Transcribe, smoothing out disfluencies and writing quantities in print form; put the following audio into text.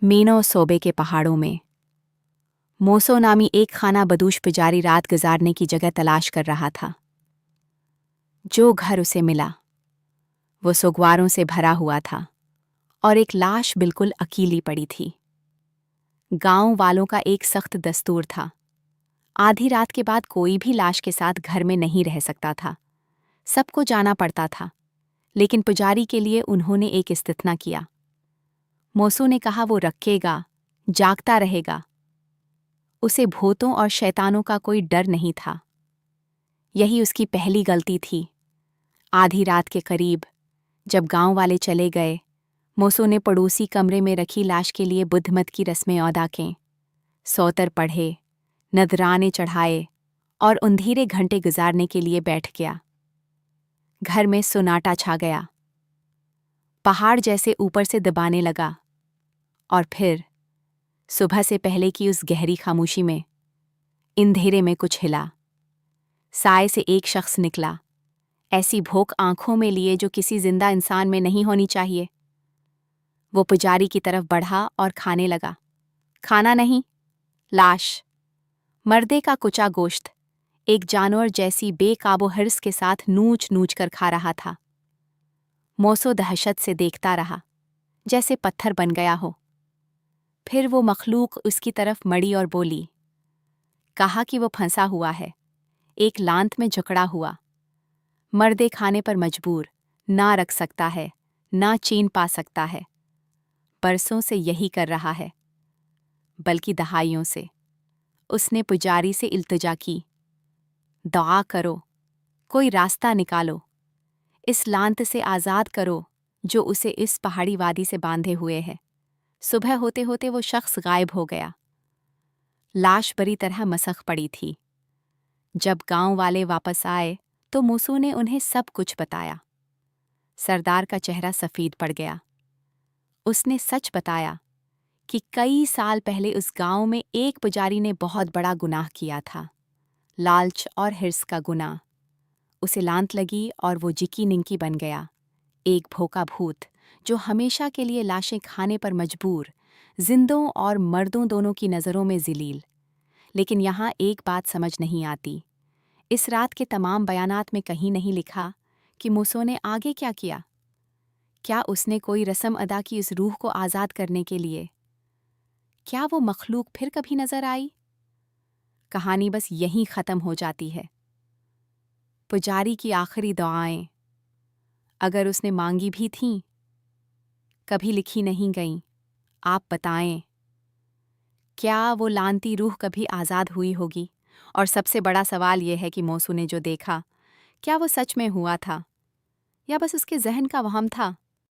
मीनो सोबे के पहाड़ों में मोसो नामी एक खाना बदूश पुजारी रात गुजारने की जगह तलाश कर रहा था। जो घर उसे मिला वो सुगवारों से भरा हुआ था और एक लाश बिल्कुल अकेली पड़ी थी। गांव वालों का एक सख्त दस्तूर था, आधी रात के बाद कोई भी लाश के साथ घर में नहीं रह सकता था। सबको जाना पड़ता था, लेकिन पुजारी के लिए उन्होंने एक इस्तिथना किया। मोसो ने कहा वो रखेगा, जागता रहेगा। उसे भूतों और शैतानों का कोई डर नहीं था। यही उसकी पहली गलती थी। आधी रात के करीब जब गांव वाले चले गए, मोसो ने पड़ोसी कमरे में रखी लाश के लिए बुद्धमत की रस्में अदा कीं। सौतर पढ़े, नजराने चढ़ाए और अंधेरे घंटे गुजारने के लिए बैठ गया। घर में सुनाटा छा गया। पहाड़ जैसे ऊपर से दबाने लगा और फिर सुबह से पहले की उस गहरी खामोशी में, अंधेरे में कुछ हिला। साए से एक शख्स निकला, ऐसी भूख आंखों में लिए जो किसी जिंदा इंसान में नहीं होनी चाहिए। वो पुजारी की तरफ बढ़ा और खाने लगा। खाना नहीं, लाश। मर्दे का कुचा गोश्त एक जानवर जैसी बेकाबू हिर्स के साथ नूच नूच कर खा रहा था। मोसो दहशत से देखता रहा, जैसे पत्थर बन गया हो। फिर वो मखलूक उसकी तरफ मड़ी और बोली। कहा कि वो फंसा हुआ है, एक लांत में झुकड़ा हुआ। मर्दे खाने पर मजबूर, ना रख सकता है, ना चीन पा सकता है। बरसों से यही कर रहा है, बल्कि दहाइयों से। उसने पुजारी से इल्तिजा की, दुआ करो, कोई रास्ता निकालो, इस लांत से आज़ाद करो जो उसे इस पहाड़ी वादी से बांधे हुए है। सुबह होते होते वो शख्स गायब हो गया। लाश बुरी तरह मसख पड़ी थी। जब गांव वाले वापस आए तो मोसू ने उन्हें सब कुछ बताया। सरदार का चेहरा सफ़ेद पड़ गया। उसने सच बताया कि कई साल पहले उस गांव में एक पुजारी ने बहुत बड़ा गुनाह किया था, लालच और हिर्स का गुनाह। उसे लांत लगी और वो जिकी निंकी बन गया, एक भोका भूत जो हमेशा के लिए लाशें खाने पर मजबूर, जिंदों और मर्दों दोनों की नज़रों में ज़लील। लेकिन यहाँ एक बात समझ नहीं आती। इस रात के तमाम बयानात में कहीं नहीं लिखा कि मूसो ने आगे क्या किया। क्या उसने कोई रस्म अदा की इस रूह को आज़ाद करने के लिए? क्या वो मखलूक फिर कभी नजर आई? कहानी बस यहीं ख़त्म हो जाती है। पुजारी की आखिरी दुआएं, अगर उसने मांगी भी थीं, कभी लिखी नहीं गईं। आप बताएं, क्या वो लानती रूह कभी आज़ाद हुई होगी? और सबसे बड़ा सवाल यह है कि मोसू ने जो देखा, क्या वो सच में हुआ था या बस उसके जहन का वहम था?